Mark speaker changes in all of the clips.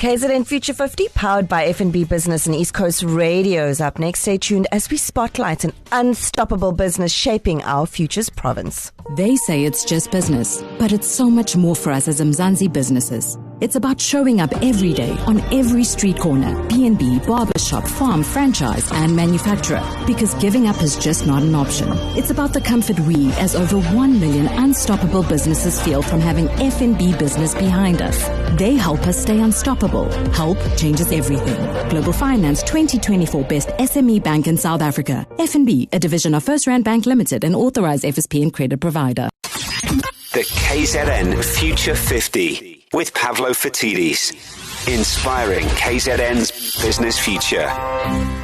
Speaker 1: KZN Future 50, powered by F&B Business and East Coast Radio, is up next. Stay tuned as we spotlight an unstoppable business shaping our future's province.
Speaker 2: They say it's just business, but it's so much more for us as Mzansi businesses. It's about showing up every day on every street corner, B&B, barbershop, farm, franchise, and manufacturer. Because giving up is just not an option. It's about the comfort we, as over 1 million unstoppable businesses, feel from having F&B Business behind us. They help us stay unstoppable. Help changes everything. Global Finance 2024 Best SME Bank in South Africa. F&B, a division of First Rand Bank Limited, an authorized FSP and credit provider.
Speaker 3: The KZN Future 50 with Pavlo Fatidis, inspiring KZN's business future.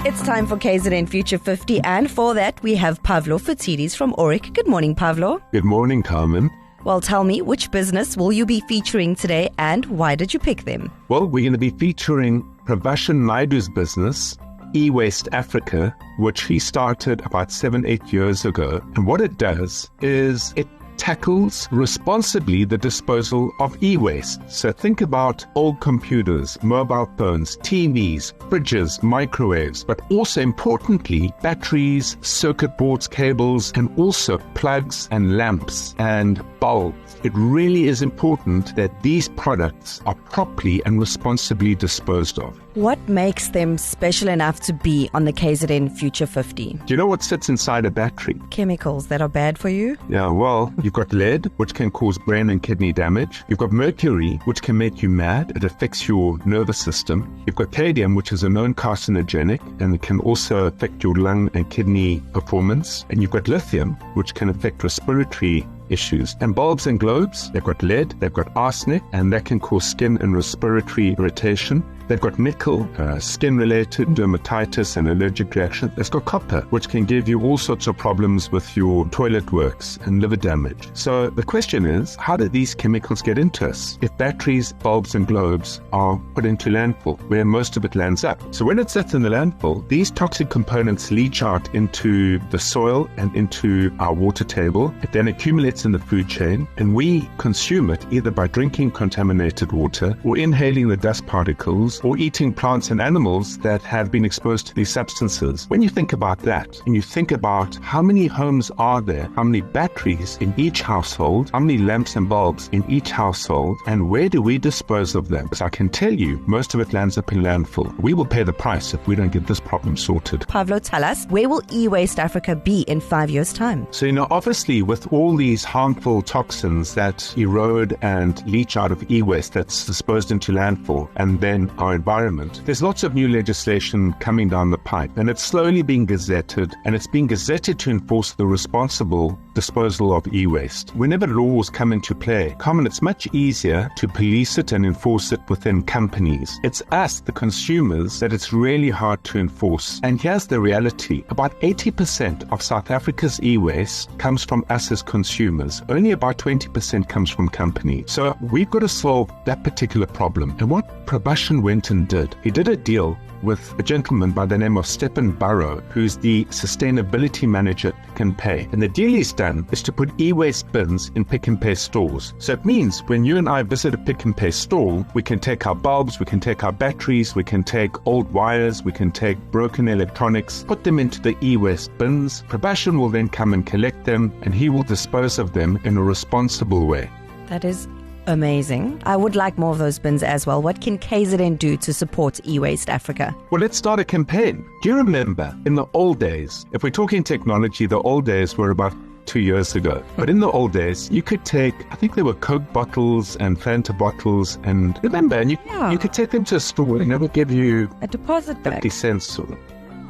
Speaker 1: It's time for KZN Future 50, and for that we have Pavlo Fatidis from Oric. Good morning, Pavlo.
Speaker 4: Good morning, Carmen.
Speaker 1: Well, tell me, which business will you be featuring today and why did you pick them?
Speaker 4: Well, we're going to be featuring Pravashen Naidoo's business, EWaste Africa, which he started about 7-8 years ago. And what it does is it tackles responsibly the disposal of e-waste. So think about old computers, mobile phones, TVs, fridges, microwaves, but also importantly, batteries, circuit boards, cables, and also plugs and lamps and bulbs. It really is important that these products are properly and responsibly disposed of.
Speaker 1: What makes them special enough to be on the KZN Future 50?
Speaker 4: Do you know what sits inside a battery?
Speaker 1: Chemicals that are bad for you?
Speaker 4: Yeah, well, you've got lead, which can cause brain and kidney damage. You've got mercury, which can make you mad. It affects your nervous system. You've got palladium, which is a known carcinogenic, and it can also affect your lung and kidney performance. And you've got lithium, which can affect respiratory issues. And bulbs and globes, they've got lead, they've got arsenic, and that can cause skin and respiratory irritation. They've got nickel, skin-related dermatitis and allergic reaction. It's got copper, which can give you all sorts of problems with your toilet works and liver damage. So the question is, how do these chemicals get into us? If batteries, bulbs and globes are put into landfill, where most of it lands up. So when it sits in the landfill, these toxic components leach out into the soil and into our water table. It then accumulates in the food chain, and we consume it either by drinking contaminated water or inhaling the dust particles, or eating plants and animals that have been exposed to these substances. When you think about that, and you think about how many homes are there, how many batteries in each household, how many lamps and bulbs in each household, and where do we dispose of them? Because I can tell you, most of it lands up in landfill. We will pay the price if we don't get this problem sorted.
Speaker 1: Pavlo, tell us, where will EWaste Africa be in 5 years' time?
Speaker 4: So, obviously with all these harmful toxins that erode and leach out of e-waste that's disposed into landfill and then our environment, there's lots of new legislation coming down the pipe, and it's slowly being gazetted, and it's being gazetted to enforce the responsible disposal of e-waste. Whenever laws come into play, it's much easier to police it and enforce it within companies. It's us, the consumers, that it's really hard to enforce. And here's the reality. About 80% of South Africa's e-waste comes from us as consumers. Only about 20% comes from companies. So we've got to solve that particular problem. And what Pravashen went and did, he did a deal with a gentleman by the name of Stephen Burrow, who's the sustainability manager at Pick n Pay. And the deal he's done is to put e-waste bins in Pick n Pay stores. So it means when you and I visit a Pick n Pay store, we can take our bulbs, we can take our batteries, we can take old wires, we can take broken electronics, put them into the e-waste bins. Pravashen will then come and collect them, and he will dispose of them in a responsible way.
Speaker 1: That is amazing. I would like more of those bins as well. What can KZN do to support EWaste Africa?
Speaker 4: Well, let's start a campaign. Do you remember in the old days, if we're talking technology, the old days were about 2 years ago. But in the old days, you could take, I think there were Coke bottles and Fanta bottles, and remember, and you could take them to a store and they would give you
Speaker 1: a deposit back.
Speaker 4: 50 cents. Or,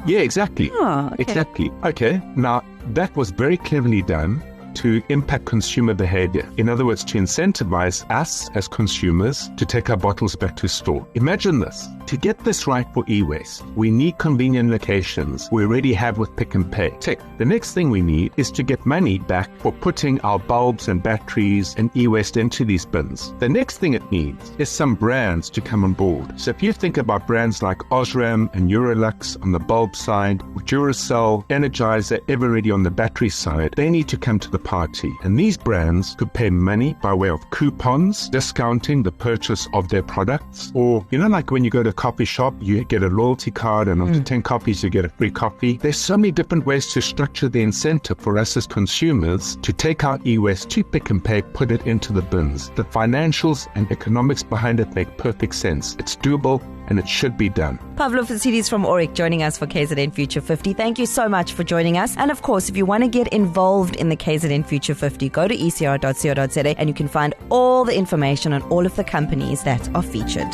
Speaker 4: yeah, exactly.
Speaker 1: Oh, okay.
Speaker 4: Exactly. Okay, now that was very cleverly done to impact consumer behavior. In other words, to incentivize us as consumers to take our bottles back to store. Imagine this. To get this right for e-waste, we need convenient locations we already have with Pick and Pay. Tick. The next thing we need is to get money back for putting our bulbs and batteries and e-waste into these bins. The next thing it needs is some brands to come on board. So if you think about brands like Osram and Eurolux on the bulb side, Duracell, Energizer, Everready on the battery side, they need to come to the party. And these brands could pay money by way of coupons, discounting the purchase of their products, or, like when you go to a coffee shop, you get a loyalty card and after 10 coffees you get a free coffee. There's so many different ways to structure the incentive for us as consumers to take our e-waste to Pick and Pay, put it into the bins. The financials and economics behind it make perfect sense. It's doable and it should be done.
Speaker 1: Pavlo Fatidis from Oric joining us for KZN Future 50. Thank you so much for joining us. And of course, if you want to get involved in the KZN Future 50, go to ecr.co.za and you can find all the information on all of the companies that are featured.